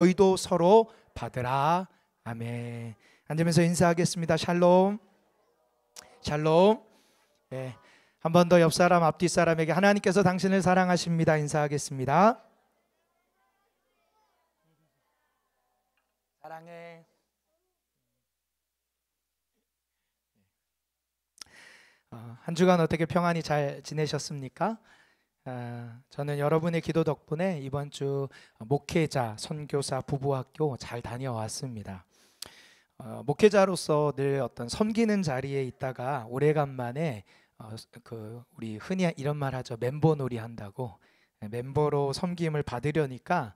너희도 서로 받으라. 아멘. 앉으면서 인사하겠습니다. 샬롬. 샬롬. 네. 한 번 더 옆 사람 앞뒤 사람에게 하나님께서 당신을 사랑하십니다 인사하겠습니다. 사랑해. 한 주간 어떻게 평안히 잘 지내셨습니까? 저는 여러분의 기도 덕분에 이번 주 목회자, 선교사, 부부학교 잘 다녀왔습니다. 목회자로서 늘 어떤 섬기는 자리에 있다가 오래간만에 우리 흔히 이런 말 하죠. 멤버놀이 한다고. 멤버로 섬김을 받으려니까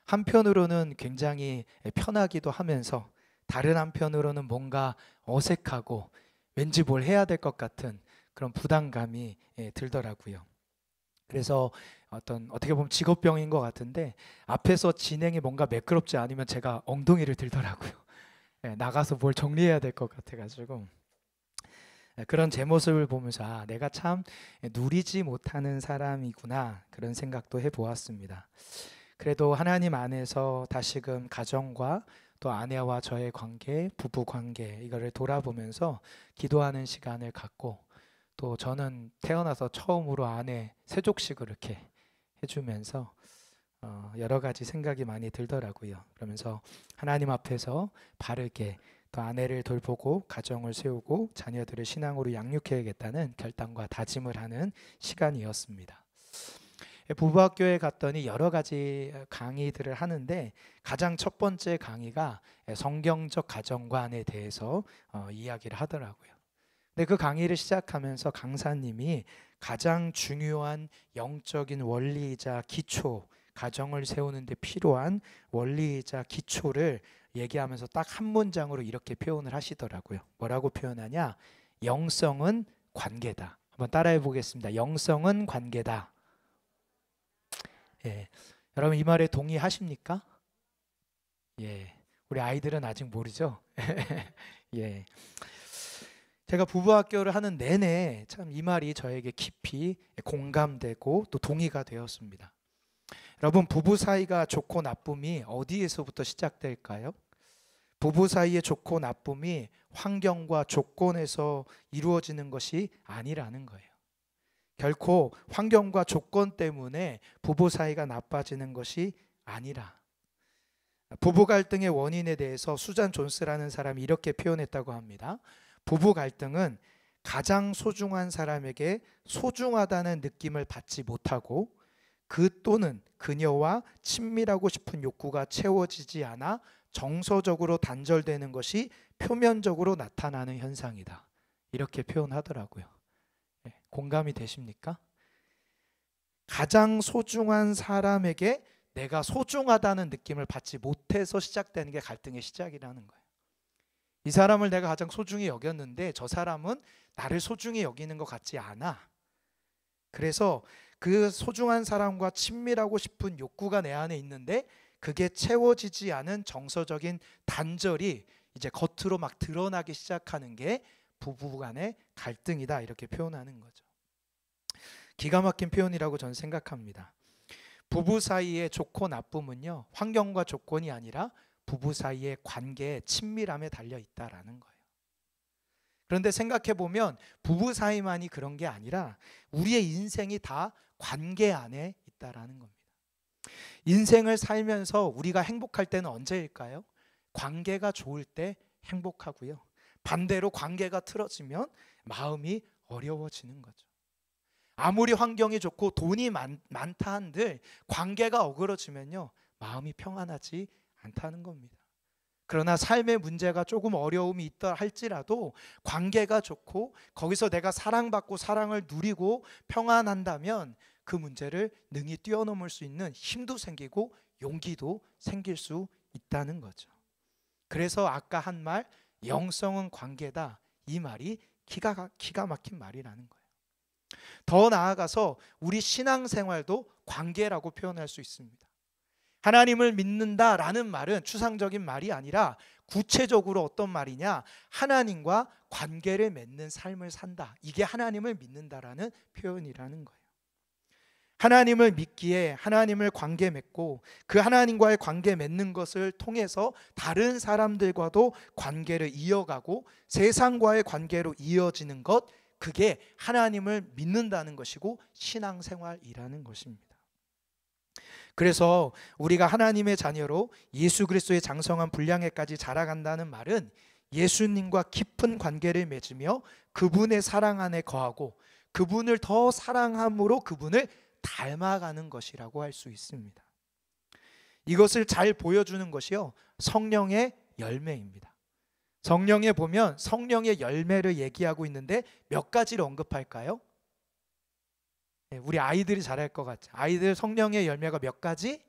한편으로는 굉장히 편하기도 하면서 다른 한편으로는 뭔가 어색하고 왠지 뭘 해야 될 것 같은 그런 부담감이 들더라고요. 그래서 어떻게 보면 직업병인 것 같은데 앞에서 진행이 뭔가 매끄럽지 않으면 제가 엉덩이를 들더라고요. 나가서 뭘 정리해야 될 것 같아가지고 그런 제 모습을 보면서 내가 참 누리지 못하는 사람이구나 그런 생각도 해보았습니다. 그래도 하나님 안에서 다시금 가정과 또 아내와 저의 관계, 부부 관계 이거를 돌아보면서 기도하는 시간을 갖고 또 저는 태어나서 처음으로 아내 세족식을 이렇게 해주면서 여러 가지 생각이 많이 들더라고요. 그러면서 하나님 앞에서 바르게 또 아내를 돌보고 가정을 세우고 자녀들을 신앙으로 양육해야겠다는 결단과 다짐을 하는 시간이었습니다. 부부학교에 갔더니 여러 가지 강의들을 하는데 가장 첫 번째 강의가 성경적 가정관에 대해서 이야기를 하더라고요. 근데 그 강의를 시작하면서 강사님이 가장 중요한 영적인 원리이자 기초, 가정을 세우는 데 필요한 원리이자 기초를 얘기하면서 딱 한 문장으로 이렇게 표현을 하시더라고요. 뭐라고 표현하냐? 영성은 관계다. 한번 따라해 보겠습니다. 영성은 관계다. 예. 여러분 이 말에 동의하십니까? 예. 우리 아이들은 아직 모르죠? 예. 제가 부부학교를 하는 내내 참 이 말이 저에게 깊이 공감되고 또 동의가 되었습니다. 여러분 부부 사이가 좋고 나쁨이 어디에서부터 시작될까요? 부부 사이의 좋고 나쁨이 환경과 조건에서 이루어지는 것이 아니라는 거예요. 결코 환경과 조건 때문에 부부 사이가 나빠지는 것이 아니라 부부 갈등의 원인에 대해서 수잔 존스라는 사람이 이렇게 표현했다고 합니다. 부부 갈등은 가장 소중한 사람에게 소중하다는 느낌을 받지 못하고 그 또는 그녀와 친밀하고 싶은 욕구가 채워지지 않아 정서적으로 단절되는 것이 표면적으로 나타나는 현상이다. 이렇게 표현하더라고요. 공감이 되십니까? 가장 소중한 사람에게 내가 소중하다는 느낌을 받지 못해서 시작되는 게 갈등의 시작이라는 거예요. 이 사람을 내가 가장 소중히 여겼는데 저 사람은 나를 소중히 여기는 것 같지 않아. 그래서 그 소중한 사람과 친밀하고 싶은 욕구가 내 안에 있는데 그게 채워지지 않은 정서적인 단절이 이제 겉으로 막 드러나기 시작하는 게 부부간의 갈등이다 이렇게 표현하는 거죠. 기가 막힌 표현이라고 저는 생각합니다. 부부 사이의 좋고 나쁨은요 환경과 조건이 아니라 부부 사이의 관계의 친밀함에 달려 있다라는 거예요. 그런데 생각해 보면 부부 사이만이 그런 게 아니라 우리의 인생이 다 관계 안에 있다라는 겁니다. 인생을 살면서 우리가 행복할 때는 언제일까요? 관계가 좋을 때 행복하고요. 반대로 관계가 틀어지면 마음이 어려워지는 거죠. 아무리 환경이 좋고 돈이 많다 한들 관계가 어그러지면요 마음이 평안하지 않다는 겁니다. 그러나 삶의 문제가 조금 어려움이 있다 할지라도 관계가 좋고 거기서 내가 사랑받고 사랑을 누리고 평안한다면 그 문제를 능히 뛰어넘을 수 있는 힘도 생기고 용기도 생길 수 있다는 거죠. 그래서 아까 한 말 영성은 관계다 이 말이 기가 막힌 말이라는 거예요. 더 나아가서 우리 신앙생활도 관계라고 표현할 수 있습니다. 하나님을 믿는다라는 말은 추상적인 말이 아니라 구체적으로 어떤 말이냐? 하나님과 관계를 맺는 삶을 산다. 이게 하나님을 믿는다라는 표현이라는 거예요. 하나님을 믿기에 하나님을 관계 맺고 그 하나님과의 관계 맺는 것을 통해서 다른 사람들과도 관계를 이어가고 세상과의 관계로 이어지는 것, 그게 하나님을 믿는다는 것이고 신앙생활이라는 것입니다. 그래서 우리가 하나님의 자녀로 예수 그리스도의 장성한 분량에까지 자라간다는 말은 예수님과 깊은 관계를 맺으며 그분의 사랑 안에 거하고 그분을 더 사랑함으로 그분을 닮아가는 것이라고 할 수 있습니다. 이것을 잘 보여주는 것이요, 성령의 열매입니다. 성령에 보면 성령의 열매를 얘기하고 있는데 몇 가지를 언급할까요? 우리 아이들이 잘할 것 같죠. 아이들 성령의 열매가 몇 가지?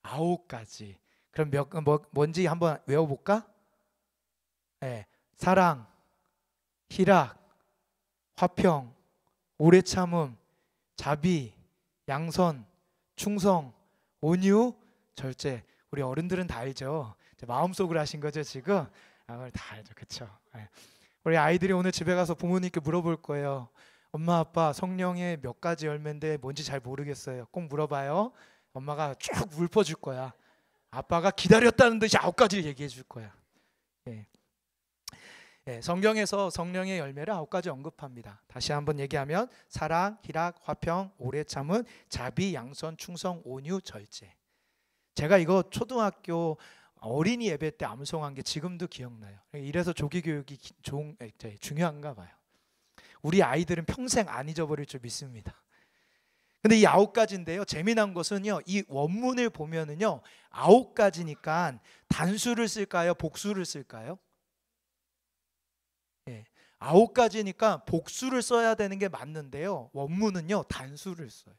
9가지. 그럼 뭔지 한번 외워볼까? 사랑, 희락, 화평, 오래 참음, 자비, 양선, 충성, 온유, 절제. 우리 어른들은 다 알죠. 마음속으로 하신 거죠 지금? 다 알죠, 그렇죠? 우리 아이들이 오늘 집에 가서 부모님께 물어볼 거예요. 엄마 아빠 성령의 몇 가지 열매인데 뭔지 잘 모르겠어요. 꼭 물어봐요. 엄마가 쭉 읊어줄 거야. 아빠가 기다렸다는 듯이 9가지를 얘기해 줄 거야. 성경에서 성령의 열매를 9가지 언급합니다. 다시 한번 얘기하면 사랑, 희락, 화평, 오래 참음, 자비, 양선, 충성, 온유, 절제. 제가 이거 초등학교 어린이 예배 때 암송한 게 지금도 기억나요. 이래서 조기 교육이 중요한가 봐요. 우리 아이들은 평생 안 잊어버릴 줄 믿습니다. 근데 이 9가지인데요, 재미난 것은요, 이 원문을 보면은요 9가지니까 단수를 쓸까요, 복수를 쓸까요? 9가지니까 복수를 써야 되는 게 맞는데요, 원문은요 단수를 써요.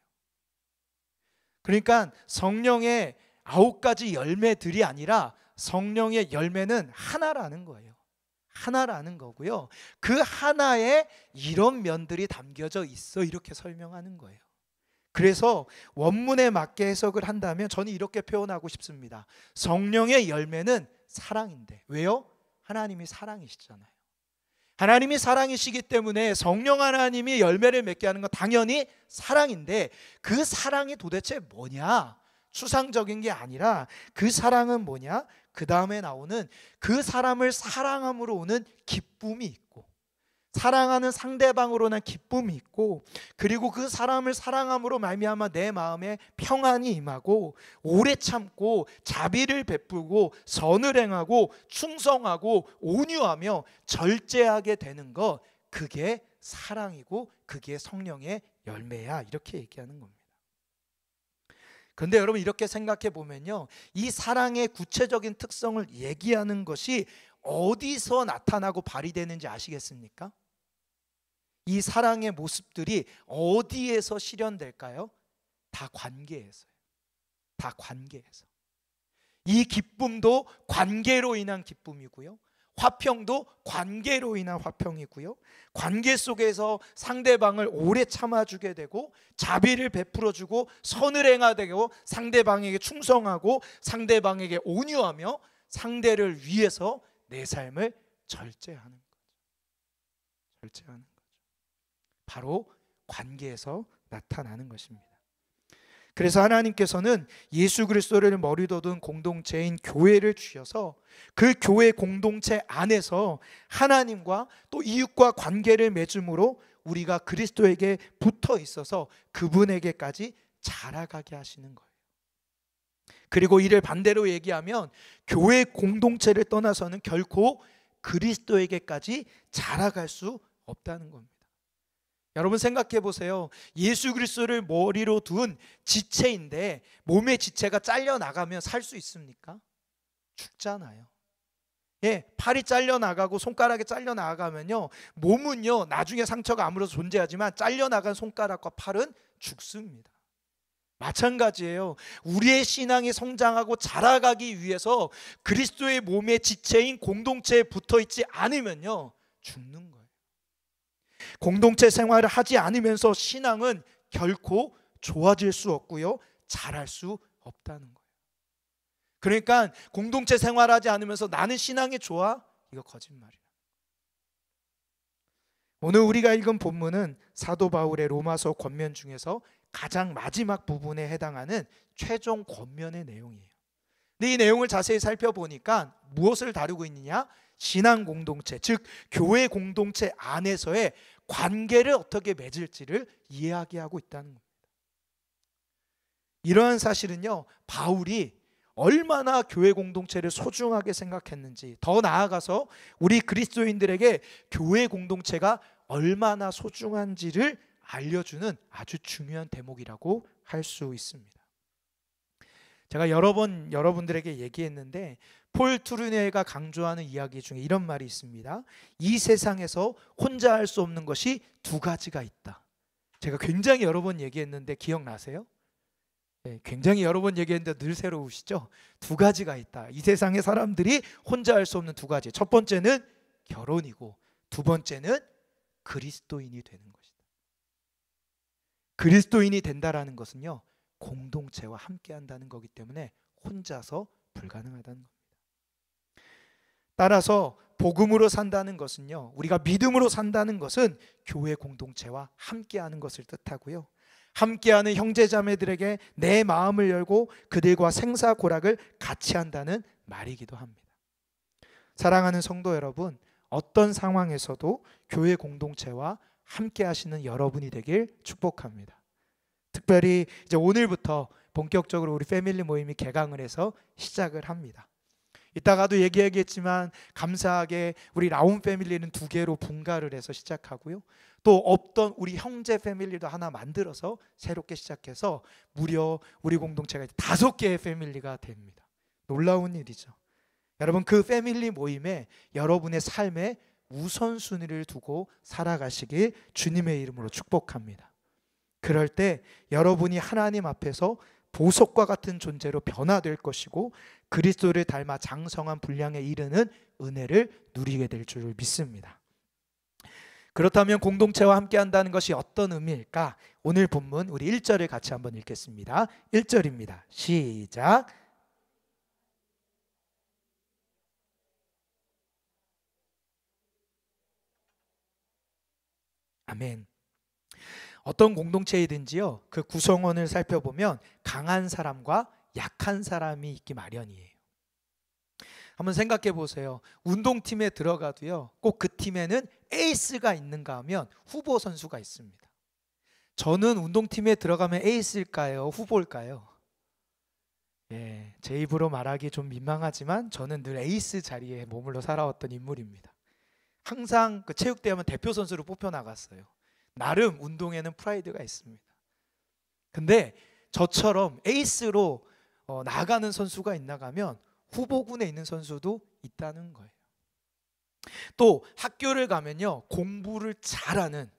그러니까 성령의 9가지 열매들이 아니라 성령의 열매는 하나라는 거예요. 하나라는 거고요, 그 하나에 이런 면들이 담겨져 있어, 이렇게 설명하는 거예요. 그래서 원문에 맞게 해석을 한다면 저는 이렇게 표현하고 싶습니다. 성령의 열매는 사랑인데, 왜요? 하나님이 사랑이시잖아요. 하나님이 사랑이시기 때문에 성령 하나님이 열매를 맺게 하는 건 당연히 사랑인데, 그 사랑이 도대체 뭐냐? 추상적인 게 아니라 그 사랑은 뭐냐? 그 다음에 나오는 그 사람을 사랑함으로 오는 기쁨이 있고, 사랑하는 상대방으로는 기쁨이 있고, 그리고 그 사람을 사랑함으로 말미암아 내 마음에 평안이 임하고, 오래 참고 자비를 베풀고 선을 행하고 충성하고 온유하며 절제하게 되는 것, 그게 사랑이고 그게 성령의 열매야, 이렇게 얘기하는 겁니다. 그런데 여러분, 이렇게 생각해 보면요, 이 사랑의 구체적인 특성을 얘기하는 것이 어디서 나타나고 발휘되는지 아시겠습니까? 이 사랑의 모습들이 어디에서 실현될까요? 다 관계에서요. 다 관계에서. 이 기쁨도 관계로 인한 기쁨이고요, 화평도 관계로 인한 화평이고요, 관계 속에서 상대방을 오래 참아주게 되고 자비를 베풀어주고 선을 행하되고 상대방에게 충성하고 상대방에게 온유하며 상대를 위해서 내 삶을 절제하는 거죠. 절제하는 거죠. 바로 관계에서 나타나는 것입니다. 그래서 하나님께서는 예수 그리스도를 머리로 둔 공동체인 교회를 주셔서 그 교회 공동체 안에서 하나님과 또 이웃과 관계를 맺음으로 우리가 그리스도에게 붙어 있어서 그분에게까지 자라가게 하시는 거예요. 그리고 이를 반대로 얘기하면 교회 공동체를 떠나서는 결코 그리스도에게까지 자라갈 수 없다는 겁니다. 여러분 생각해 보세요. 예수 그리스도를 머리로 둔 지체인데 몸의 지체가 잘려나가면 살 수 있습니까? 죽잖아요. 팔이 잘려나가고 손가락이 잘려나가면요, 몸은요 나중에 상처가 아무래도 존재하지만 잘려나간 손가락과 팔은 죽습니다. 마찬가지예요. 우리의 신앙이 성장하고 자라가기 위해서 그리스도의 몸의 지체인 공동체에 붙어있지 않으면요 죽는 거예요. 공동체 생활을 하지 않으면서 신앙은 결코 좋아질 수 없고요, 자랄 수 없다는 거예요. 그러니까 공동체 생활하지 않으면서 나는 신앙이 좋아? 이거 거짓말이야. 오늘 우리가 읽은 본문은 사도 바울의 로마서 권면 중에서 가장 마지막 부분에 해당하는 최종 권면의 내용이에요. 근데 이 내용을 자세히 살펴보니까 무엇을 다루고 있느냐? 신앙 공동체, 즉 교회 공동체 안에서의 관계를 어떻게 맺을지를 이야기하고 있다는 겁니다. 이러한 사실은요, 바울이 얼마나 교회 공동체를 소중하게 생각했는지, 더 나아가서 우리 그리스도인들에게 교회 공동체가 얼마나 소중한지를 알려주는 아주 중요한 대목이라고 할 수 있습니다. 제가 여러 번 여러분들에게 얘기했는데 폴 투르네가 강조하는 이야기 중에 이런 말이 있습니다. 이 세상에서 혼자 할 수 없는 것이 두 가지가 있다. 제가 굉장히 여러 번 얘기했는데 기억나세요? 네, 굉장히 여러 번 얘기했는데 늘 새로우시죠? 두 가지가 있다. 이 세상의 사람들이 혼자 할 수 없는 두 가지. 첫 번째는 결혼이고 두 번째는 그리스도인이 되는 것이다. 그리스도인이 된다라는 것은요, 공동체와 함께 한다는 거기 때문에 혼자서 불가능하다는 겁니다. 따라서 복음으로 산다는 것은요, 우리가 믿음으로 산다는 것은 교회 공동체와 함께하는 것을 뜻하고요, 함께하는 형제자매들에게 내 마음을 열고 그들과 생사고락을 같이 한다는 말이기도 합니다. 사랑하는 성도 여러분, 어떤 상황에서도 교회 공동체와 함께 하시는 여러분이 되길 축복합니다. 특별히 이제 오늘부터 본격적으로 우리 패밀리 모임이 개강을 해서 시작을 합니다. 이따가도 얘기하겠지만 감사하게 우리 라온 패밀리는 2개로 분가를 해서 시작하고요, 또 없던 우리 형제 패밀리도 하나 만들어서 새롭게 시작해서 무려 우리 공동체가 5개의 패밀리가 됩니다. 놀라운 일이죠. 여러분, 그 패밀리 모임에 여러분의 삶에 우선순위를 두고 살아가시길 주님의 이름으로 축복합니다. 그럴 때 여러분이 하나님 앞에서 보석과 같은 존재로 변화될 것이고 그리스도를 닮아 장성한 분량에 이르는 은혜를 누리게 될 줄 믿습니다. 그렇다면 공동체와 함께 한다는 것이 어떤 의미일까? 오늘 본문 우리 1절을 같이 한번 읽겠습니다. 1절입니다. 시작. 아멘. 어떤 공동체이든지요, 그 구성원을 살펴보면 강한 사람과 약한 사람이 있기 마련이에요. 한번 생각해 보세요. 운동팀에 들어가도요, 꼭 그 팀에는 에이스가 있는가 하면 후보 선수가 있습니다. 저는 운동팀에 들어가면 에이스일까요? 후보일까요? 예, 제 입으로 말하기 좀 민망하지만 저는 늘 에이스 자리에 머물러 살아왔던 인물입니다. 항상 그 체육대회 하면 대표 선수로 뽑혀 나갔어요. 나름 운동에는 프라이드가 있습니다. 근데 저처럼 에이스로 나가는 선수가 있나 하면 후보군에 있는 선수도 있다는 거예요. 또 학교를 가면요, 공부를 잘하는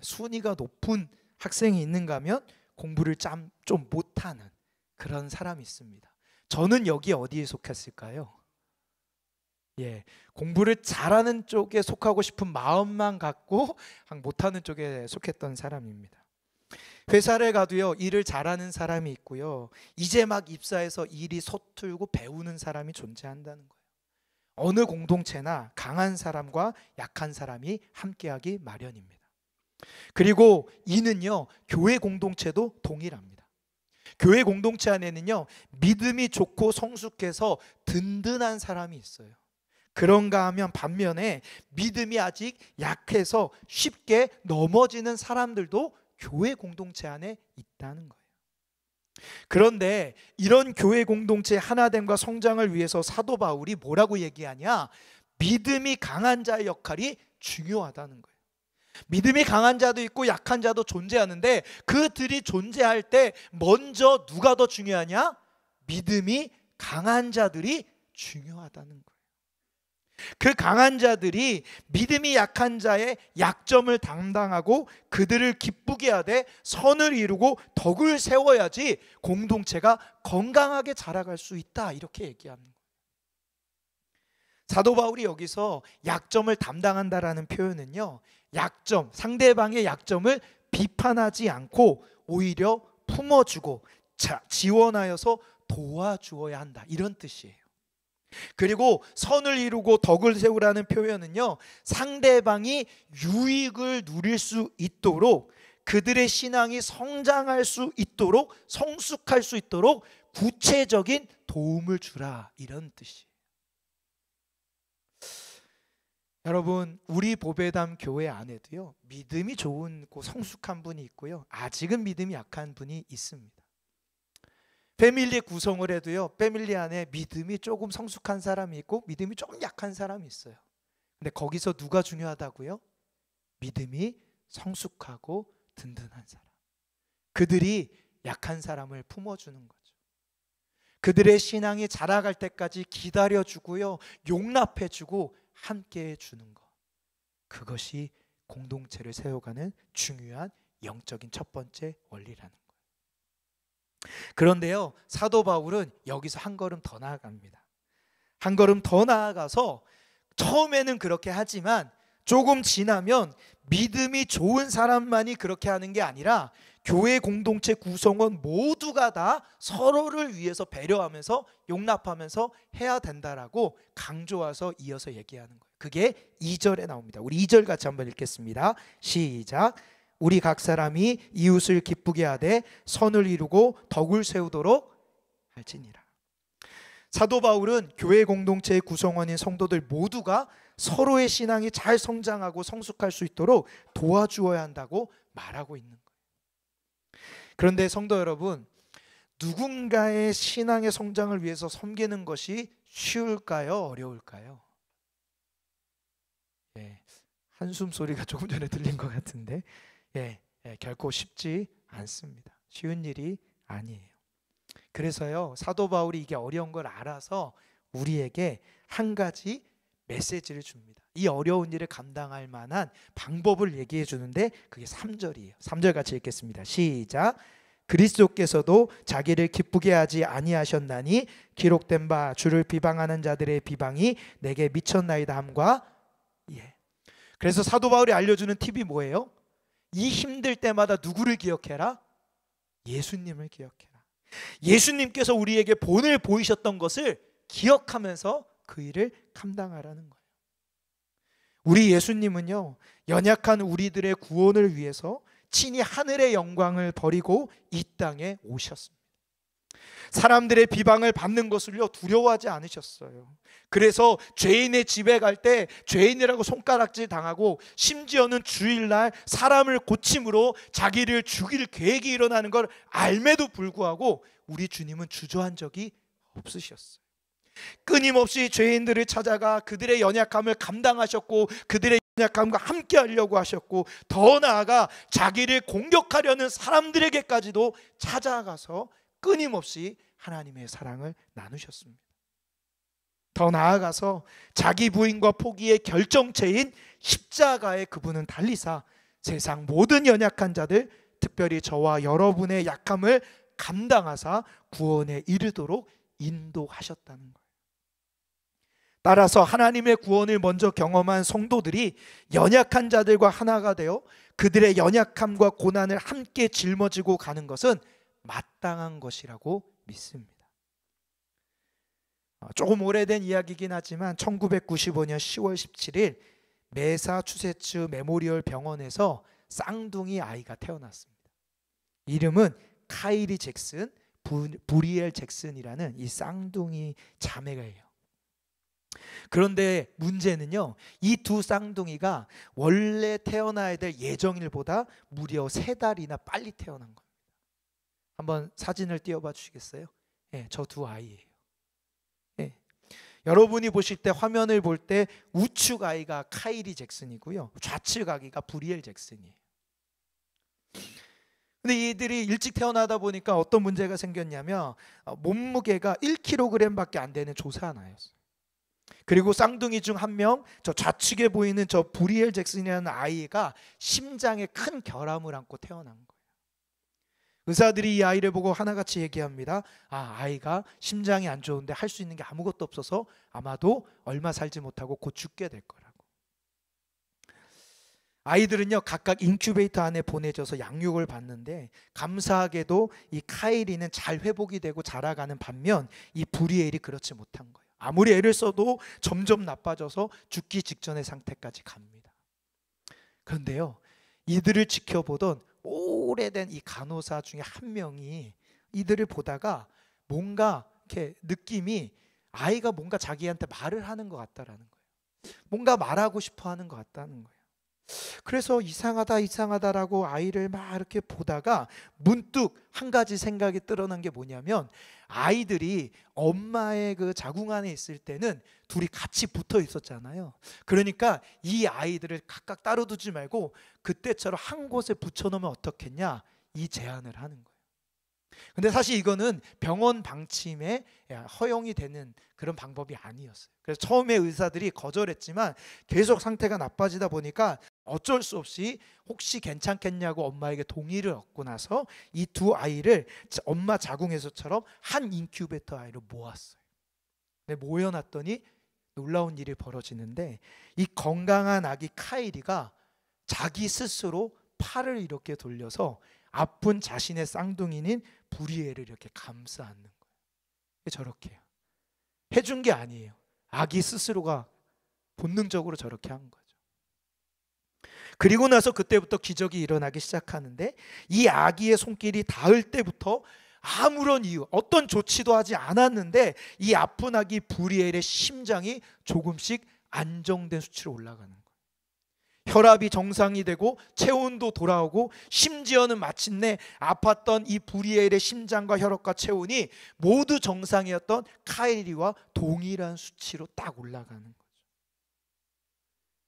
순위가 높은 학생이 있는가 하면 공부를 좀 못하는 그런 사람이 있습니다. 저는 여기 어디에 속했을까요? 예, 공부를 잘하는 쪽에 속하고 싶은 마음만 갖고 못하는 쪽에 속했던 사람입니다. 회사를 가도요, 일을 잘하는 사람이 있고요, 이제 막 입사해서 일이 서툴고 배우는 사람이 존재한다는 거예요. 어느 공동체나 강한 사람과 약한 사람이 함께하기 마련입니다. 그리고 이는요, 교회 공동체도 동일합니다. 교회 공동체 안에는요, 믿음이 좋고 성숙해서 든든한 사람이 있어요. 그런가 하면 반면에 믿음이 아직 약해서 쉽게 넘어지는 사람들도 교회 공동체 안에 있다는 거예요. 그런데 이런 교회 공동체 하나됨과 성장을 위해서 사도 바울이 뭐라고 얘기하냐? 믿음이 강한 자의 역할이 중요하다는 거예요. 믿음이 강한 자도 있고 약한 자도 존재하는데 그들이 존재할 때 먼저 누가 더 중요하냐? 믿음이 강한 자들이 중요하다는 거예요. 그 강한 자들이 믿음이 약한 자의 약점을 담당하고 그들을 기쁘게 하되 선을 이루고 덕을 세워야지 공동체가 건강하게 자라갈 수 있다, 이렇게 얘기하는 거예요. 사도 바울이 여기서 약점을 담당한다라는 표현은요, 약점, 상대방의 약점을 비판하지 않고 오히려 품어주고 지원하여서 도와주어야 한다, 이런 뜻이에요. 그리고 선을 이루고 덕을 세우라는 표현은요, 상대방이 유익을 누릴 수 있도록 그들의 신앙이 성장할 수 있도록, 성숙할 수 있도록 구체적인 도움을 주라, 이런 뜻이에요. 여러분, 우리 보배담 교회 안에도요, 믿음이 좋은 성숙한 분이 있고요, 아직은 믿음이 약한 분이 있습니다. 패밀리 구성을 해도요, 패밀리 안에 믿음이 조금 성숙한 사람이 있고 믿음이 조금 약한 사람이 있어요. 근데 거기서 누가 중요하다고요? 믿음이 성숙하고 든든한 사람. 그들이 약한 사람을 품어주는 거죠. 그들의 신앙이 자라갈 때까지 기다려주고요, 용납해주고 함께해 주는 것. 그것이 공동체를 세워가는 중요한 영적인 첫 번째 원리라는 거예요. 그런데요, 사도 바울은 여기서 한 걸음 더 나아갑니다. 한 걸음 더 나아가서 처음에는 그렇게 하지만 조금 지나면 믿음이 좋은 사람만이 그렇게 하는 게 아니라 교회 공동체 구성원 모두가 다 서로를 위해서 배려하면서 용납하면서 해야 된다라고 강조해서 이어서 얘기하는 거예요. 그게 2절에 나옵니다. 우리 2절 같이 한번 읽겠습니다. 시작. 우리 각 사람이 이웃을 기쁘게 하되 선을 이루고 덕을 세우도록 할지니라. 사도 바울은 교회 공동체의 구성원인 성도들 모두가 서로의 신앙이 잘 성장하고 성숙할 수 있도록 도와주어야 한다고 말하고 있는 거예요. 그런데 성도 여러분, 누군가의 신앙의 성장을 위해서 섬기는 것이 쉬울까요? 어려울까요? 한숨 소리가 조금 전에 들린 것 같은데 결코 쉽지 않습니다. 쉬운 일이 아니에요. 그래서요, 사도 바울이 이게 어려운 걸 알아서 우리에게 한 가지 메시지를 줍니다. 이 어려운 일을 감당할 만한 방법을 얘기해 주는데 그게 3절이에요. 3절 같이 읽겠습니다. 시작. 그리스도께서도 자기를 기쁘게 하지 아니하셨나니 기록된 바 주를 비방하는 자들의 비방이 내게 미쳤나이다 함과. 그래서 사도 바울이 알려주는 팁이 뭐예요? 이 힘들 때마다 누구를 기억해라? 예수님을 기억해라. 예수님께서 우리에게 본을 보이셨던 것을 기억하면서 그 일을 감당하라는 거예요. 우리 예수님은요, 연약한 우리들의 구원을 위해서 친히 하늘의 영광을 버리고 이 땅에 오셨습니다. 사람들의 비방을 받는 것을요 두려워하지 않으셨어요. 그래서 죄인의 집에 갈 때 죄인이라고 손가락질 당하고, 심지어는 주일날 사람을 고침으로 자기를 죽일 계획이 일어나는 걸 알매도 불구하고 우리 주님은 주저한 적이 없으셨어요. 끊임없이 죄인들을 찾아가 그들의 연약함을 감당하셨고 그들의 연약함과 함께 하려고 하셨고, 더 나아가 자기를 공격하려는 사람들에게까지도 찾아가서 끊임없이 하나님의 사랑을 나누셨습니다. 더 나아가서 자기 부인과 포기의 결정체인 십자가에 그분은 달리사 세상 모든 연약한 자들, 특별히 저와 여러분의 약함을 감당하사 구원에 이르도록 인도하셨다는 거예요. 따라서 하나님의 구원을 먼저 경험한 성도들이 연약한 자들과 하나가 되어 그들의 연약함과 고난을 함께 짊어지고 가는 것은 마땅한 것이라고 믿습니다. 조금 오래된 이야기이긴 하지만 1995년 10월 17일 매사추세츠 메모리얼 병원에서 쌍둥이 아이가 태어났습니다. 이름은 카이리 잭슨, 브리엘 잭슨이라는 이 쌍둥이 자매가예요. 그런데 문제는요, 이 두 쌍둥이가 원래 태어나야 될 예정일보다 무려 3달이나 빨리 태어난 겁니다. 한번 사진을 띄워봐 주시겠어요? 저 두 아이예요. 여러분이 보실 때, 화면을 볼 때 우측 아이가 카이리 잭슨이고요, 좌측 아기가 브리엘 잭슨이에요. 근데 이들이 일찍 태어나다 보니까 어떤 문제가 생겼냐면 몸무게가 1kg밖에 안 되는 조사나였어요. 그리고 쌍둥이 중 한 명, 저 좌측에 보이는 저 브리엘 잭슨이라는 아이가 심장에 큰 결함을 안고 태어난 거예요. 의사들이 이 아이를 보고 하나같이 얘기합니다. 아이가 심장이 안 좋은데 할 수 있는 게 아무것도 없어서 아마도 얼마 살지 못하고 곧 죽게 될 거라고. 아이들은요 각각 인큐베이터 안에 보내져서 양육을 받는데, 감사하게도 이 카이리는 잘 회복이 되고 자라가는 반면 이 브리엘이 그렇지 못한 거예요. 아무리 애를 써도 점점 나빠져서 죽기 직전의 상태까지 갑니다. 그런데요, 이들을 지켜보던 오래된 이 간호사 중에 한 명이 이들을 보다가 뭔가 이렇게 느낌이 아이가 뭔가 자기한테 말을 하는 것 같다라는 거예요. 뭔가 말하고 싶어 하는 것 같다는 거예요. 그래서 이상하다라고 아이를 막 이렇게 보다가 문득 한 가지 생각이 떠오른 게 뭐냐면, 아이들이 엄마의 그 자궁 안에 있을 때는 둘이 같이 붙어 있었잖아요. 그러니까 이 아이들을 각각 따로 두지 말고 그때처럼 한 곳에 붙여놓으면 어떻겠냐, 이 제안을 하는 거예요. 근데 사실 이거는 병원 방침에 허용이 되는 그런 방법이 아니었어요. 그래서 처음에 의사들이 거절했지만 계속 상태가 나빠지다 보니까 어쩔 수 없이 혹시 괜찮겠냐고 엄마에게 동의를 얻고 나서 이 두 아이를 엄마 자궁에서처럼 한 인큐베이터 아이로 모았어요. 근데 모여놨더니 놀라운 일이 벌어지는데, 이 건강한 아기 카이리가 자기 스스로 팔을 이렇게 돌려서 아픈 자신의 쌍둥이인 브리에를 이렇게 감싸 안는 거예요. 저렇게 해준 게 아니에요. 아기 스스로가 본능적으로 저렇게 한 거죠. 그리고 나서 그때부터 기적이 일어나기 시작하는데, 이 아기의 손길이 닿을 때부터 아무런 이유, 어떤 조치도 하지 않았는데 이 아픈 아기 브리엘의 심장이 조금씩 안정된 수치로 올라가는 거예요. 혈압이 정상이 되고 체온도 돌아오고, 심지어는 마침내 아팠던 이 브리엘의 심장과 혈압과 체온이 모두 정상이었던 카이리와 동일한 수치로 딱 올라가는 거죠.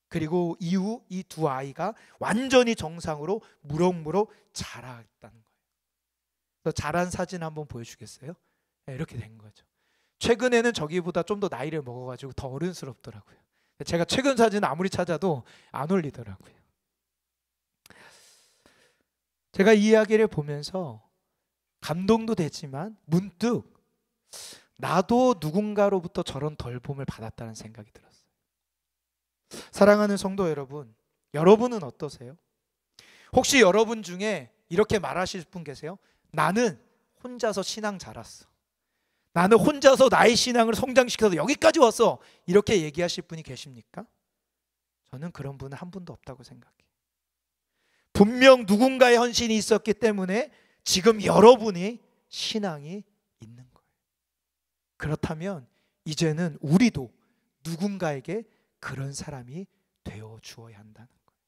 그리고 이후 이 두 아이가 완전히 정상으로 무럭무럭 자랐다는 거예요. 자란 사진 한번 보여주겠어요? 네, 이렇게 된 거죠. 최근에는 저기보다 좀 더 나이를 먹어가지고 더 어른스럽더라고요. 제가 최근 사진을 아무리 찾아도 안 올리더라고요. 제가 이 이야기를 보면서 감동도 되지만 문득 나도 누군가로부터 저런 돌봄을 받았다는 생각이 들었어요. 사랑하는 성도 여러분, 여러분은 어떠세요? 혹시 여러분 중에 이렇게 말하실 분 계세요? 나는 혼자서 신앙 자랐어. 나는 혼자서 나의 신앙을 성장시켜서 여기까지 왔어. 이렇게 얘기하실 분이 계십니까? 저는 그런 분은 한 분도 없다고 생각해요. 분명 누군가의 헌신이 있었기 때문에 지금 여러분이 신앙이 있는 거예요. 그렇다면 이제는 우리도 누군가에게 그런 사람이 되어 주어야 한다는 거예요.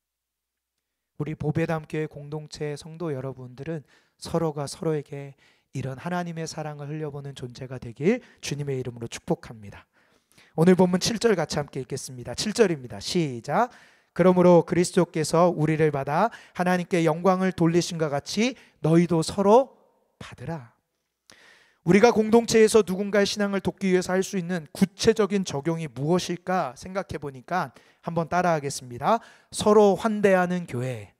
우리 보배담교회 공동체 성도 여러분들은 서로가 서로에게 이런 하나님의 사랑을 흘려보는 존재가 되길 주님의 이름으로 축복합니다. 오늘 본문 7절 같이 함께 읽겠습니다. 7절입니다. 시작. 그러므로 그리스도께서 우리를 받아 하나님께 영광을 돌리신과 같이 너희도 서로 받으라. 우리가 공동체에서 누군가의 신앙을 돕기 위해서 할 수 있는 구체적인 적용이 무엇일까 생각해 보니까 한번 따라하겠습니다. 서로 환대하는 교회.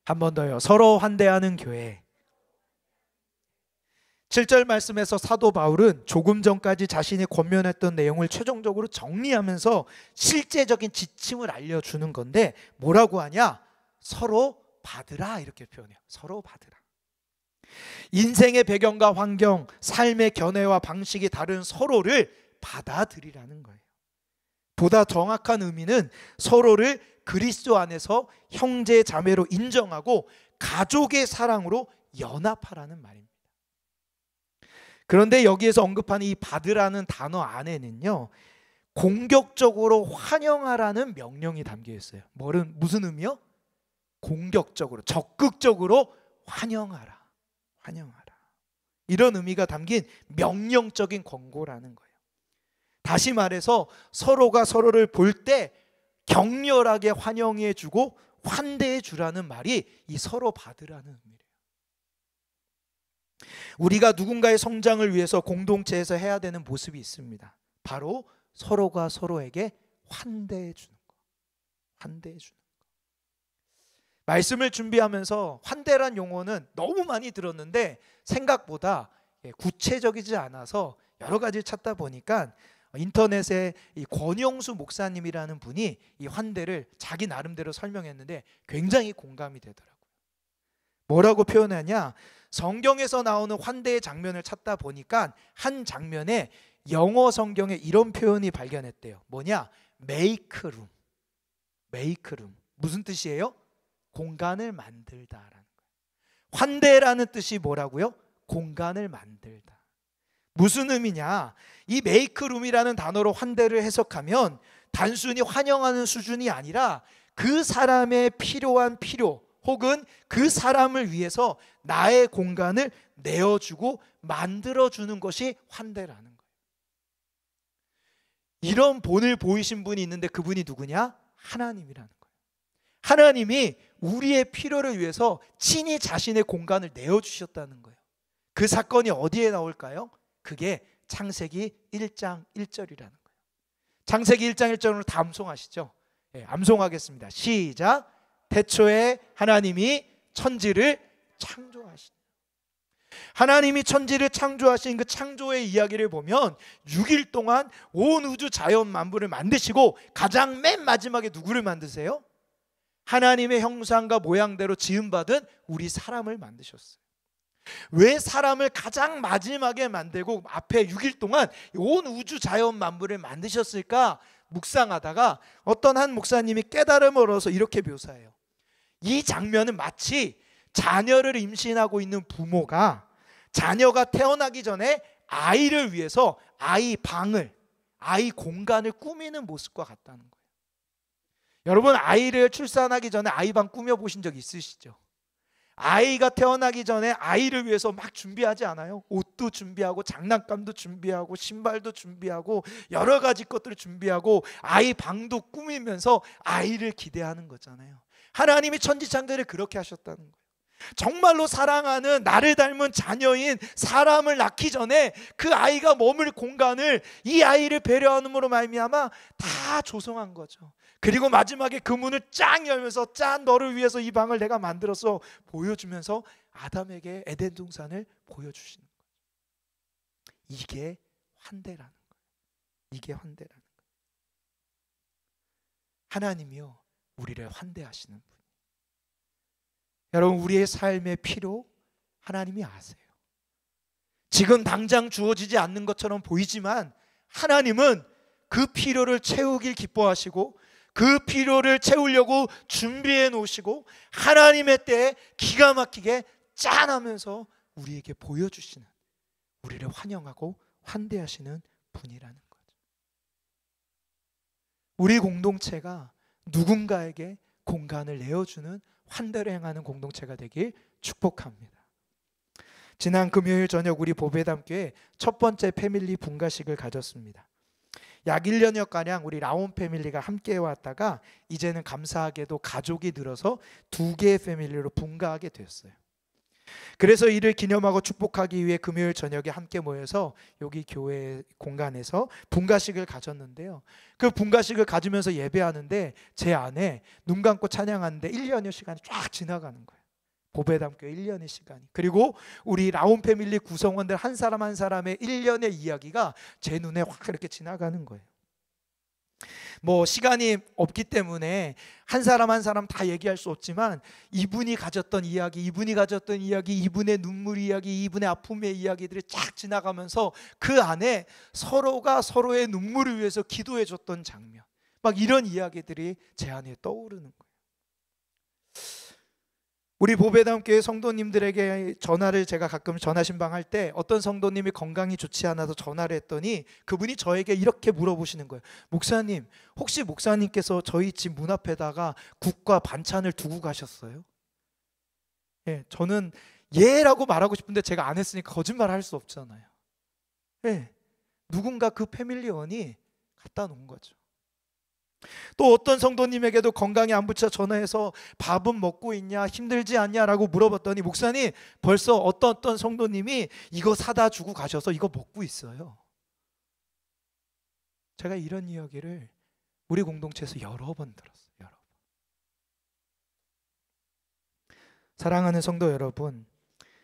한 번 더요. 서로 환대하는 교회. 7절 말씀에서 사도 바울은 조금 전까지 자신이 권면했던 내용을 최종적으로 정리하면서 실제적인 지침을 알려주는 건데, 뭐라고 하냐? 서로 받으라, 이렇게 표현해요. 서로 받으라. 인생의 배경과 환경, 삶의 견해와 방식이 다른 서로를 받아들이라는 거예요. 보다 정확한 의미는 서로를 그리스도 안에서 형제 자매로 인정하고 가족의 사랑으로 연합하라는 말입니다. 그런데 여기에서 언급하는 이 받으라는 단어 안에는요, 공격적으로 환영하라는 명령이 담겨 있어요. 무슨 의미요? 공격적으로, 적극적으로 환영하라. 환영하라. 이런 의미가 담긴 명령적인 권고라는 거예요. 다시 말해서 서로가 서로를 볼 때 격렬하게 환영해 주고 환대해 주라는 말이 이 서로 받으라는 의미예요. 우리가 누군가의 성장을 위해서 공동체에서 해야 되는 모습이 있습니다. 바로 서로가 서로에게 환대해 주는 거. 환대해 주는 거. 말씀을 준비하면서 환대란 용어는 너무 많이 들었는데 생각보다 구체적이지 않아서 여러 가지를 찾다 보니까 인터넷에 이 권영수 목사님이라는 분이 이 환대를 자기 나름대로 설명했는데 굉장히 공감이 되더라고요. 뭐라고 표현하냐? 성경에서 나오는 환대의 장면을 찾다 보니까 한 장면에 영어 성경에 이런 표현이 발견했대요. 뭐냐? make room. make room. 무슨 뜻이에요? 공간을 만들다라는 거예요. 환대라는 뜻이 뭐라고요? 공간을 만들다. 무슨 의미냐? 이 메이크룸이라는 단어로 환대를 해석하면 단순히 환영하는 수준이 아니라 그 사람의 필요한 필요 혹은 그 사람을 위해서 나의 공간을 내어주고 만들어주는 것이 환대라는 거예요. 이런 본을 보이신 분이 있는데 그분이 누구냐? 하나님이라는 거예요. 하나님이 우리의 필요를 위해서 친히 자신의 공간을 내어주셨다는 거예요. 그 사건이 어디에 나올까요? 그게 창세기 1장 1절이라는 거예요. 창세기 1장 1절로 다 암송하시죠? 네, 암송하겠습니다. 시작. 태초에 하나님이 천지를 창조하신. 하나님이 천지를 창조하신 그 창조의 이야기를 보면 6일 동안 온 우주 자연 만물을 만드시고 가장 맨 마지막에 누구를 만드세요? 하나님의 형상과 모양대로 지음받은 우리 사람을 만드셨어요. 왜 사람을 가장 마지막에 만들고 앞에 6일 동안 온 우주 자연 만물을 만드셨을까 묵상하다가 어떤 한 목사님이 깨달음을 얻어서 이렇게 묘사해요. 이 장면은 마치 자녀를 임신하고 있는 부모가 자녀가 태어나기 전에 아이를 위해서 아이 방을, 아이 공간을 꾸미는 모습과 같다는 거예요. 여러분, 아이를 출산하기 전에 아이 방 꾸며보신 적 있으시죠? 아이가 태어나기 전에 아이를 위해서 막 준비하지 않아요? 옷도 준비하고 장난감도 준비하고 신발도 준비하고 여러 가지 것들을 준비하고 아이 방도 꾸미면서 아이를 기대하는 거잖아요. 하나님이 천지창조를 그렇게 하셨다는 거예요. 정말로 사랑하는 나를 닮은 자녀인 사람을 낳기 전에 그 아이가 머물 공간을 이 아이를 배려함으로 말미암아 다 조성한 거죠. 그리고 마지막에 그 문을 쫙 열면서 짠 너를 위해서 이 방을 내가 만들어서 보여주면서 아담에게 에덴 동산을 보여주시는 거예요. 이게 환대라는 거예요. 이게 환대라는 거예요. 하나님이요, 우리를 환대하시는 분. 여러분, 우리의 삶의 필요 하나님이 아세요. 지금 당장 주어지지 않는 것처럼 보이지만 하나님은 그 필요를 채우길 기뻐하시고 그 필요를 채우려고 준비해 놓으시고 하나님의 때에 기가 막히게 짠하면서 우리에게 보여주시는, 우리를 환영하고 환대하시는 분이라는 거죠. 우리 공동체가 누군가에게 공간을 내어주는 환대를 행하는 공동체가 되길 축복합니다. 지난 금요일 저녁 우리 보배담교회 첫 번째 패밀리 분가식을 가졌습니다. 약 1년여가량 우리 라온 패밀리가 함께 왔다가 이제는 감사하게도 가족이 늘어서 2개의 패밀리로 분가하게 되었어요. 그래서 이를 기념하고 축복하기 위해 금요일 저녁에 함께 모여서 여기 교회 공간에서 분가식을 가졌는데요. 그 분가식을 가지면서 예배하는데 제 안에 눈 감고 찬양하는데 1년여 시간이 쫙 지나가는 거예요. 보배담교회 1년의 시간이. 그리고 우리 라온 패밀리 구성원들 한 사람 한 사람의 1년의 이야기가 제 눈에 확 이렇게 지나가는 거예요. 뭐 시간이 없기 때문에 한 사람 한 사람 다 얘기할 수 없지만 이분이 가졌던 이야기, 이분이 가졌던 이야기, 이분의 눈물 이야기, 이분의 아픔의 이야기들이 쫙 지나가면서 그 안에 서로가 서로의 눈물을 위해서 기도해 줬던 장면, 막 이런 이야기들이 제 안에 떠오르는 거예요. 우리 보배담교회 성도님들에게 전화를 제가 가끔 전화 신방할 때 어떤 성도님이 건강이 좋지 않아서 전화를 했더니 그분이 저에게 이렇게 물어보시는 거예요. 목사님, 혹시 목사님께서 저희 집 문 앞에다가 국과 반찬을 두고 가셨어요? 예, 저는 예라고 말하고 싶은데 제가 안 했으니까 거짓말 할 수 없잖아요. 예, 누군가 그 패밀리원이 갖다 놓은 거죠. 또 어떤 성도님에게도 건강이 안 붙여 전화해서 밥은 먹고 있냐, 힘들지 않냐라고 물어봤더니 목사님, 벌써 어떤 성도님이 이거 사다 주고 가셔서 이거 먹고 있어요. 제가 이런 이야기를 우리 공동체에서 여러 번 들었어요. 여러 번. 사랑하는 성도 여러분,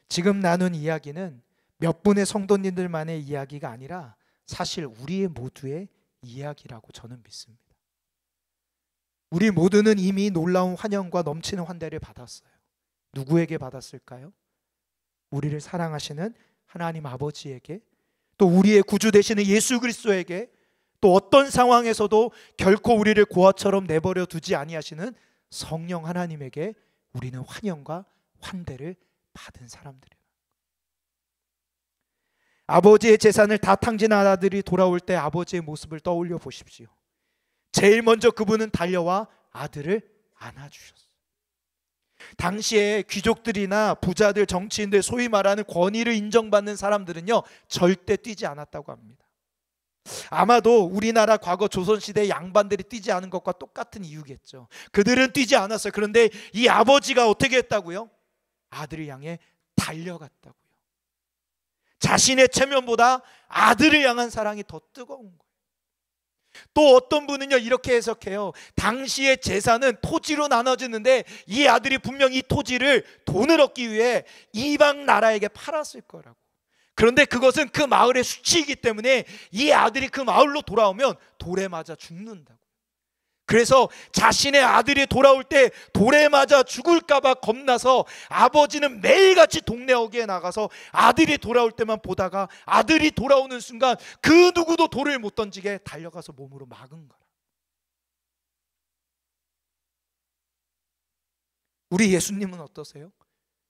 지금 나눈 이야기는 몇 분의 성도님들만의 이야기가 아니라 사실 우리의 모두의 이야기라고 저는 믿습니다. 우리 모두는 이미 놀라운 환영과 넘치는 환대를 받았어요. 누구에게 받았을까요? 우리를 사랑하시는 하나님 아버지에게, 또 우리의 구주 되시는 예수 그리스도에게, 또 어떤 상황에서도 결코 우리를 고아처럼 내버려 두지 아니하시는 성령 하나님에게 우리는 환영과 환대를 받은 사람들이에요. 아버지의 재산을 다 탕진한 아들이 돌아올 때 아버지의 모습을 떠올려 보십시오. 제일 먼저 그분은 달려와 아들을 안아주셨어요. 당시에 귀족들이나 부자들, 정치인들, 소위 말하는 권위를 인정받는 사람들은요 절대 뛰지 않았다고 합니다. 아마도 우리나라 과거 조선시대 양반들이 뛰지 않은 것과 똑같은 이유겠죠. 그들은 뛰지 않았어요. 그런데 이 아버지가 어떻게 했다고요? 아들을 향해 달려갔다고요. 자신의 체면보다 아들을 향한 사랑이 더 뜨거운 거예요. 또 어떤 분은요 이렇게 해석해요. 당시의 재산은 토지로 나눠지는데 이 아들이 분명히 이 토지를 돈을 얻기 위해 이방 나라에게 팔았을 거라고. 그런데 그것은 그 마을의 수치이기 때문에 이 아들이 그 마을로 돌아오면 돌에 맞아 죽는다고. 그래서 자신의 아들이 돌아올 때 돌에 맞아 죽을까 봐 겁나서 아버지는 매일같이 동네 어귀에 나가서 아들이 돌아올 때만 보다가 아들이 돌아오는 순간 그 누구도 돌을 못 던지게 달려가서 몸으로 막은 거라. 우리 예수님은 어떠세요?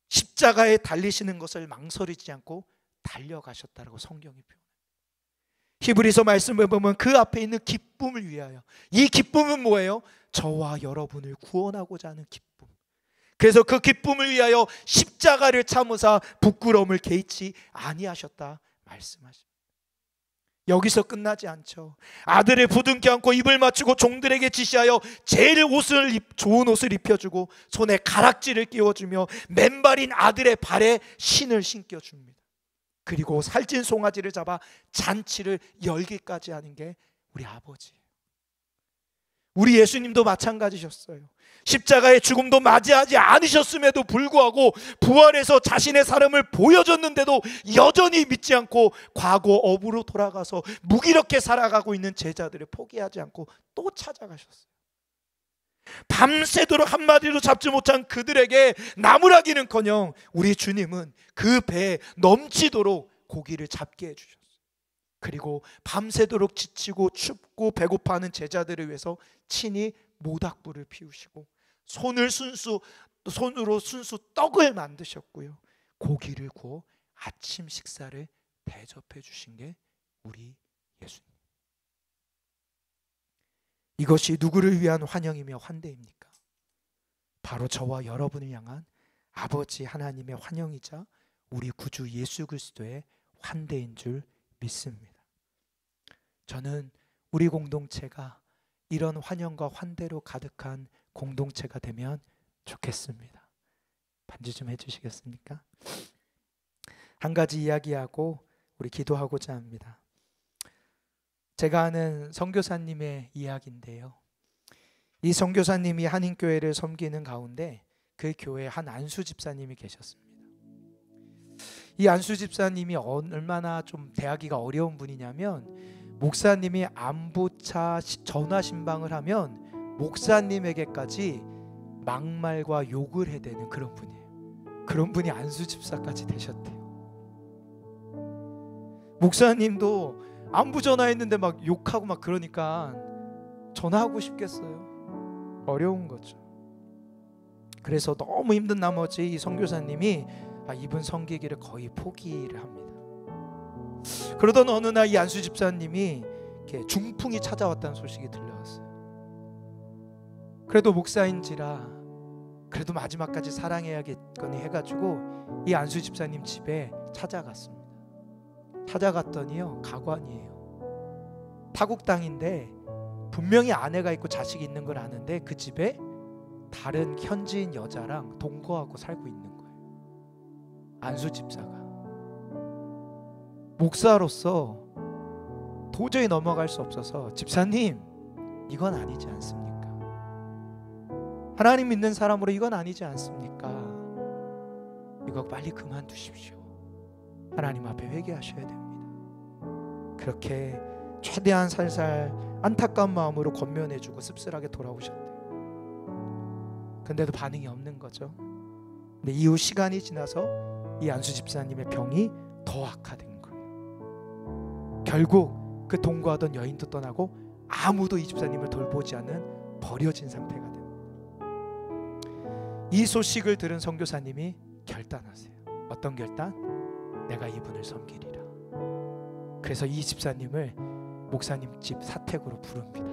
십자가에 달리시는 것을 망설이지 않고 달려가셨다라고 성경이 표현합니다. 히브리서 말씀을 보면 그 앞에 있는 기쁨을 위하여. 이 기쁨은 뭐예요? 저와 여러분을 구원하고자 하는 기쁨. 그래서 그 기쁨을 위하여 십자가를 참으사 부끄러움을 개의치 아니하셨다 말씀하십니다. 여기서 끝나지 않죠. 아들을 부둥켜 안고 입을 맞추고 종들에게 지시하여 제일 좋은 옷을 입혀주고 손에 가락지를 끼워주며 맨발인 아들의 발에 신을 신겨줍니다. 그리고 살찐 송아지를 잡아 잔치를 열기까지 하는 게 우리 아버지예요. 우리 예수님도 마찬가지셨어요. 십자가의 죽음도 맞이하지 않으셨음에도 불구하고 부활해서 자신의 사람을 보여줬는데도 여전히 믿지 않고 과거 업으로 돌아가서 무기력해 살아가고 있는 제자들을 포기하지 않고 또 찾아가셨어요. 밤새도록 한마디도 잡지 못한 그들에게 나무라기는커녕 우리 주님은 그 배에 넘치도록 고기를 잡게 해주셨어요. 그리고 밤새도록 지치고 춥고 배고파하는 제자들을 위해서 친히 모닥불을 피우시고 손으로 순수 떡을 만드셨고요, 고기를 구워 아침 식사를 대접해 주신 게 우리 예수님. 이것이 누구를 위한 환영이며 환대입니까? 바로 저와 여러분을 향한 아버지 하나님의 환영이자 우리 구주 예수 그리스도의 환대인 줄 믿습니다. 저는 우리 공동체가 이런 환영과 환대로 가득한 공동체가 되면 좋겠습니다. 반주 좀 해주시겠습니까? 한 가지 이야기하고 우리 기도하고자 합니다. 제가 아는 선교사님의 이야기인데요, 이 선교사님이 한인교회를 섬기는 가운데 그 교회에 한 안수 집사님이 계셨습니다. 이 안수 집사님이 얼마나 좀 대하기가 어려운 분이냐면, 목사님이 안부차 전화 신방을 하면 목사님에게까지 막말과 욕을 해대는 그런 분이에요. 그런 분이 안수 집사까지 되셨대요. 목사님도 안부 전화했는데 막 욕하고 막 그러니까 전화하고 싶겠어요? 어려운 거죠. 그래서 너무 힘든 나머지 이 선교사님이 이분 섬기기를 거의 포기를 합니다. 그러던 어느 날 이 안수 집사님이 이렇게 중풍이 찾아왔다는 소식이 들려왔어요. 그래도 목사인지라 그래도 마지막까지 사랑해야겠거니 해가지고 이 안수 집사님 집에 찾아갔습니다. 찾아갔더니요, 가관이에요. 타국 땅인데 분명히 아내가 있고 자식이 있는 걸 아는데 그 집에 다른 현지인 여자랑 동거하고 살고 있는 거예요. 안수 집사가. 목사로서 도저히 넘어갈 수 없어서, 집사님, 이건 아니지 않습니까? 하나님 믿는 사람으로 이건 아니지 않습니까? 이거 빨리 그만두십시오. 하나님 앞에 회개하셔야 됩니다. 그렇게 최대한 살살 안타까운 마음으로 권면해주고 씁쓸하게 돌아오셨대요. 근데도 반응이 없는 거죠. 근데 이후 시간이 지나서 이 안수 집사님의 병이 더 악화된 거예요. 결국 그 동거하던 여인도 떠나고 아무도 이 집사님을 돌보지 않는 버려진 상태가 됩니다. 이 소식을 들은 선교사님이 결단하세요. 어떤 결단? 내가 이분을 섬기리라. 그래서 이 집사님을 목사님 집 사택으로 부릅니다.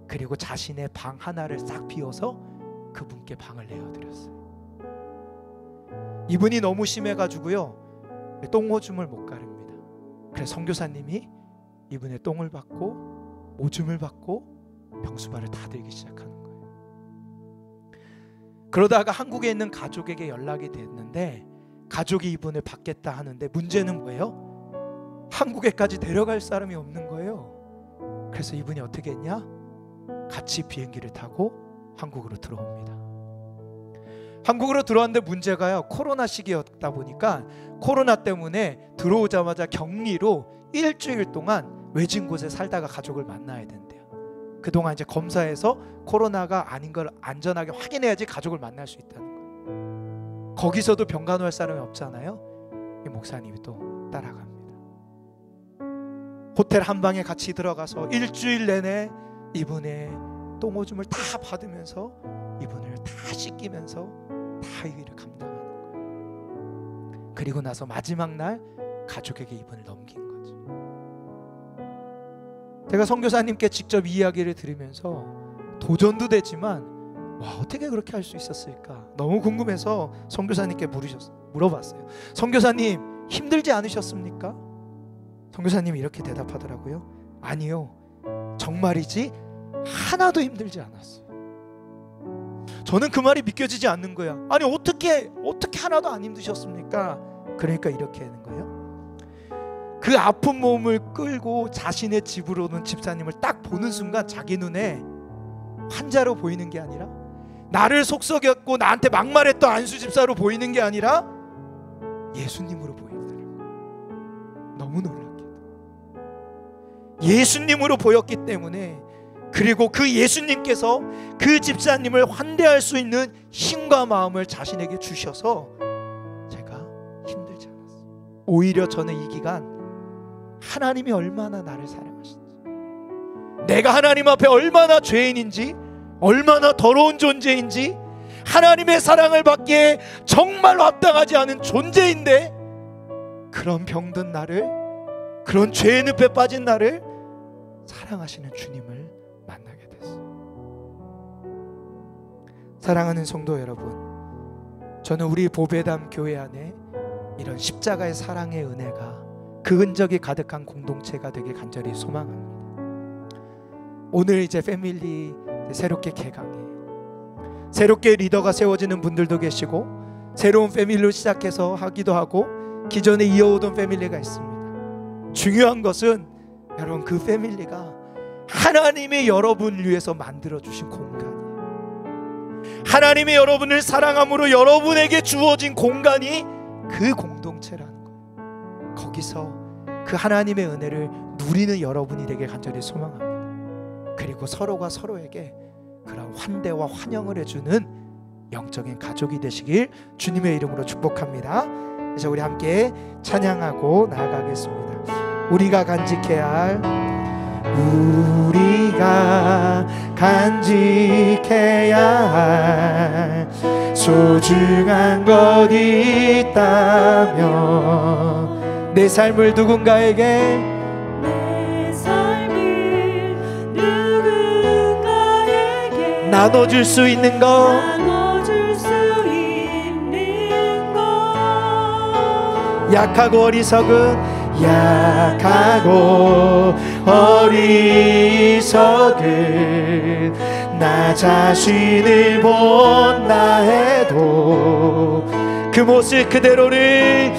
그리고 자신의 방 하나를 싹 비워서 그분께 방을 내어드렸어요. 이분이 너무 심해가지고요, 똥오줌을 못 가릅니다. 그래서 선교사님이 이분의 똥을 받고 오줌을 받고 병수발을 다 들기 시작하는 거예요. 그러다가 한국에 있는 가족에게 연락이 됐는데 가족이 이분을 받겠다 하는데 문제는 뭐예요? 한국에까지 데려갈 사람이 없는 거예요. 그래서 이분이 어떻게 했냐? 같이 비행기를 타고 한국으로 들어옵니다. 한국으로 들어왔는데 문제가요, 코로나 시기였다 보니까 코로나 때문에 들어오자마자 격리로 일주일 동안 외진 곳에 살다가 가족을 만나야 된대요. 그동안 이제 검사해서 코로나가 아닌 걸 안전하게 확인해야지 가족을 만날 수 있다는 거예요. 거기서도 병간호할 사람이 없잖아요. 이 목사님이 또 따라갑니다. 호텔 한 방에 같이 들어가서 일주일 내내 이분의 똥오줌을 다 받으면서 이분을 다 씻기면서 다 이 일을 감당하는 거예요. 그리고 나서 마지막 날 가족에게 이분을 넘긴 거죠. 제가 선교사님께 직접 이야기를 들으면서 도전도 되지만 와, 어떻게 그렇게 할 수 있었을까 너무 궁금해서 선교사님께 물어봤어요. 선교사님, 힘들지 않으셨습니까? 선교사님이 이렇게 대답하더라고요. 아니요, 정말이지 하나도 힘들지 않았어요. 저는 그 말이 믿겨지지 않는 거야. 아니 어떻게 하나도 안 힘드셨습니까? 그러니까 이렇게 하는 거예요. 그 아픈 몸을 끌고 자신의 집으로 오는 집사님을 딱 보는 순간 자기 눈에 환자로 보이는 게 아니라, 나를 속썩였고 나한테 막말했던 안수 집사로 보이는 게 아니라 예수님으로 보이더라고요. 너무 놀랍게도 예수님으로 보였기 때문에, 그리고 그 예수님께서 그 집사님을 환대할 수 있는 힘과 마음을 자신에게 주셔서 제가 힘들지 않았어요. 오히려 저는 이 기간 하나님이 얼마나 나를 사랑하시는지, 내가 하나님 앞에 얼마나 죄인인지, 얼마나 더러운 존재인지, 하나님의 사랑을 받기에 정말 합당하지 않은 존재인데 그런 병든 나를, 그런 죄의 늪에 빠진 나를 사랑하시는 주님을 만나게 됐어요. 사랑하는 성도 여러분, 저는 우리 보배담 교회 안에 이런 십자가의 사랑의 은혜가, 그 흔적이 가득한 공동체가 되길 간절히 소망합니다. 오늘 이제 패밀리 새롭게 개강해요. 새롭게 리더가 세워지는 분들도 계시고, 새로운 패밀리로 시작해서 하기도 하고, 기존에 이어오던 패밀리가 있습니다. 중요한 것은 여러분, 그 패밀리가 하나님이 여러분을 위해서 만들어주신 공간이에요. 하나님이 여러분을 사랑함으로 여러분에게 주어진 공간이 그 공동체라는 거예요. 거기서 그 하나님의 은혜를 누리는 여러분이 되길 간절히 소망합니다. 그리고 서로가 서로에게 그런 환대와 환영을 해주는 영적인 가족이 되시길 주님의 이름으로 축복합니다. 그래서 우리 함께 찬양하고 나아가겠습니다. 우리가 간직해야 할, 우리가 간직해야 할 소중한 것 있다면 내 삶을 누군가에게, 내 삶을 누군가에게 나눠줄 수 있는 것, 나눠줄 수 있는 것, 약하고 어리석은 나 자신을 본다 해도 그 모습 그대로를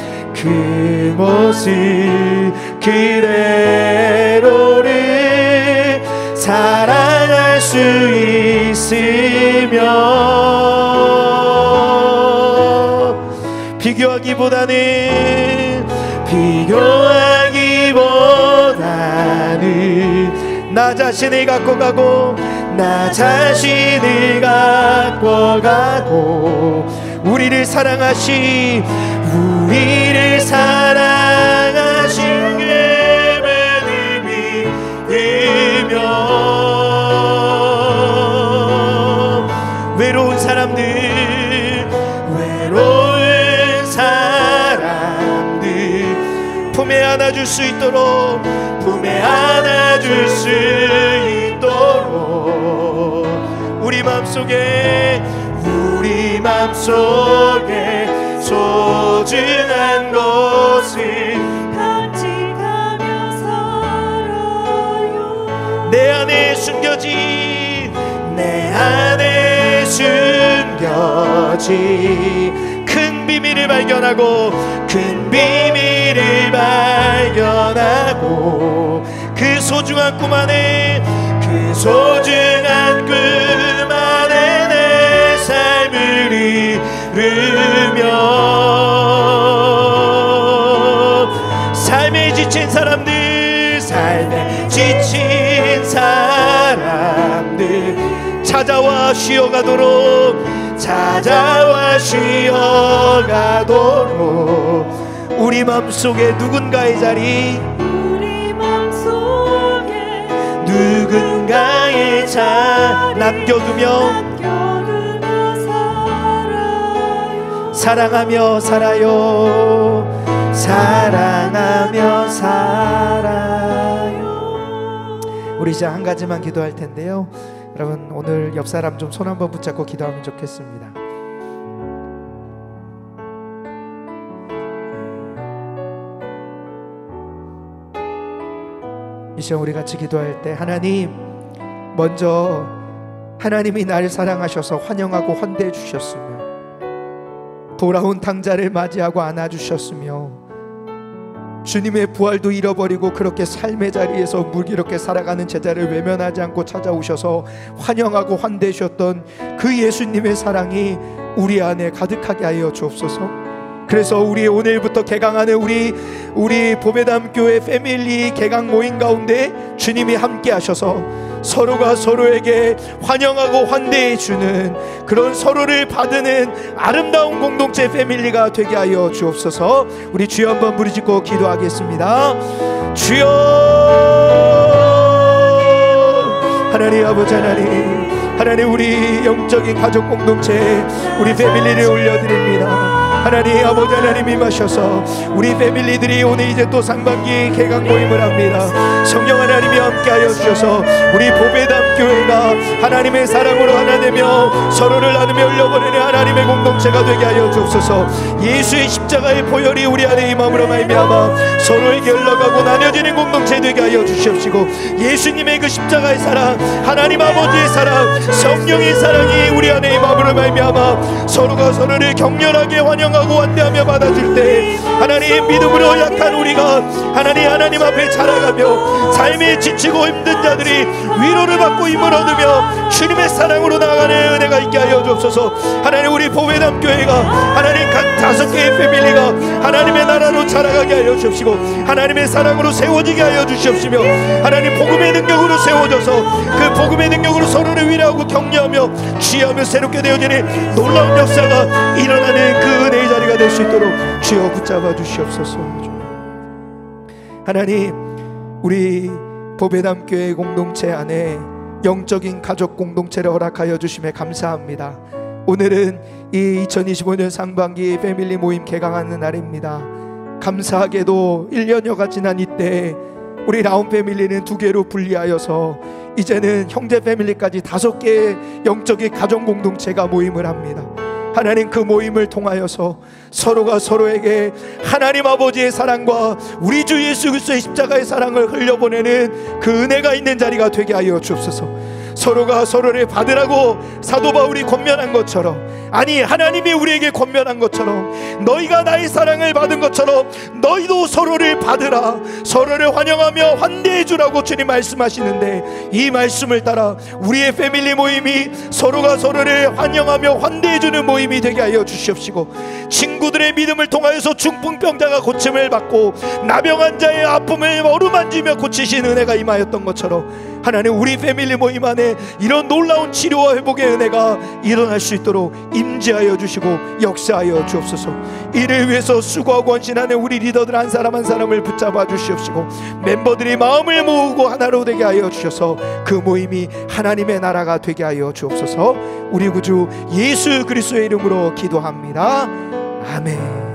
사랑할 수 있으며, 비교하기보다는 나 자신을 갖고 가고 우리를 사랑하신 그분을 믿으며 외로운 사람들, 안아줄 수 있도록, 품에 안아줄 수 있도록 우리 맘속에 소중한 것을 간직하며 살아요. 내 안에 숨겨진 큰 비밀을 발견하고 그 소중한 꿈 안에 내 삶을 이루며 삶에 지친 사람들 찾아와 쉬어가도록 우리 맘속에 누군가의 자리, 남겨두며 사랑하며 살아요. 우리 이제 한 가지만 기도할 텐데요. 여러분, 오늘 옆 사람 좀 손 한번 붙잡고 기도하면 좋겠습니다. 이 시간 우리 같이 기도할 때, 하나님, 먼저 하나님이 나를 사랑하셔서 환영하고 환대해 주셨으며, 돌아온 탕자를 맞이하고 안아주셨으며, 주님의 부활도 잃어버리고 그렇게 삶의 자리에서 무기롭게 살아가는 제자를 외면하지 않고 찾아오셔서 환영하고 환대해 주셨던 그 예수님의 사랑이 우리 안에 가득하게 하여 주옵소서. 그래서 우리 오늘부터 개강하는 우리 보배담 교회 패밀리 개강 모임 가운데 주님이 함께 하셔서 서로가 서로에게 환영하고 환대해 주는 그런 서로를 받는 아름다운 공동체 패밀리가 되게 하여 주옵소서. 우리 주여 한번 부르짖고 기도하겠습니다. 주여, 하나님 아버지, 하나님 우리 영적인 가족 공동체 우리 패밀리를 올려드립니다. 하나님 아버지, 하나님 임하셔서 우리 패밀리들이 오늘 이제 또 상반기 개강 모임을 합니다. 성령 하나님이 함께하여 주셔서 우리 보배담 교회가 하나님의 사랑으로 하나 되며 서로를 나누며 흘려보내는 하나님의 공동체가 되게 하여 주옵소서. 예수의 십자가의 보혈이 우리 안에 임함으로 말미암아 서로에게 흘러가고 나뉘어지는 공동체 되게 하여 주시옵시고, 예수님의 그 십자가의 사랑, 하나님 아버지의 사랑, 성령의 사랑이 우리 안에 임함으로 말미암아 서로가 서로를 격렬하게 환영하고 환대하며 받아줄 때, 하나님 믿음으로 약한 우리가 하나님 앞에 자라가며 삶에 지치고 힘든 자들이 위로를 받고 힘을 얻으며 주님의 사랑으로 나아가는 은혜가 있게 하여 주옵소서. 하나님 우리 보배담 교회가 하나님 각 5개의 패밀리가 하나님의 나라로 자라가게 하여 주옵시고, 하나님의 사랑으로 세워지게 하여 주시옵시며, 하나님 복음의 능력으로 세워져서 그 복음의 능력으로 서로를 위로하고 격려하며 취하며 새롭게 되어지는 놀라운 역사가 일어나는 그 은혜의 자리가 될 수 있도록 주여 붙잡아 주시옵소서. 하나님, 우리 보배담 교회 공동체 안에 영적인 가족 공동체를 허락하여 주심에 감사합니다. 오늘은 이 2025년 상반기 패밀리 모임 개강하는 날입니다. 감사하게도 1년여가 지난 이때 우리 라운 패밀리는 2개로 분리하여서 이제는 형제 패밀리까지 5개의 영적인 가족 공동체가 모임을 합니다. 하나님, 그 모임을 통하여서 서로가 서로에게 하나님 아버지의 사랑과 우리 주 예수 그리스도의 십자가의 사랑을 흘려보내는 그 은혜가 있는 자리가 되게 하여 주옵소서. 서로가 서로를 받으라고 사도 바울이 권면한 것처럼, 아니 하나님이 우리에게 권면한 것처럼, 너희가 나의 사랑을 받은 것처럼 너희도 서로를 받으라, 서로를 환영하며 환대해 주라고 주님 말씀하시는데, 이 말씀을 따라 우리의 패밀리 모임이 서로가 서로를 환영하며 환대해 주는 모임이 되게 하여 주시옵시고, 친구들의 믿음을 통하여서 중풍병자가 고침을 받고 나병한 자의 아픔을 어루만지며 고치신 은혜가 임하였던 것처럼, 하나님 우리 패밀리 모임 안에 이런 놀라운 치료와 회복의 은혜가 일어날 수 있도록 임재하여 주시고 역사하여 주옵소서. 이를 위해서 수고하고 헌신하는 우리 리더들 한 사람 한 사람을 붙잡아 주시옵시고, 멤버들이 마음을 모으고 하나로 되게 하여 주셔서 그 모임이 하나님의 나라가 되게 하여 주옵소서. 우리 구주 예수 그리스도의 이름으로 기도합니다. 아멘.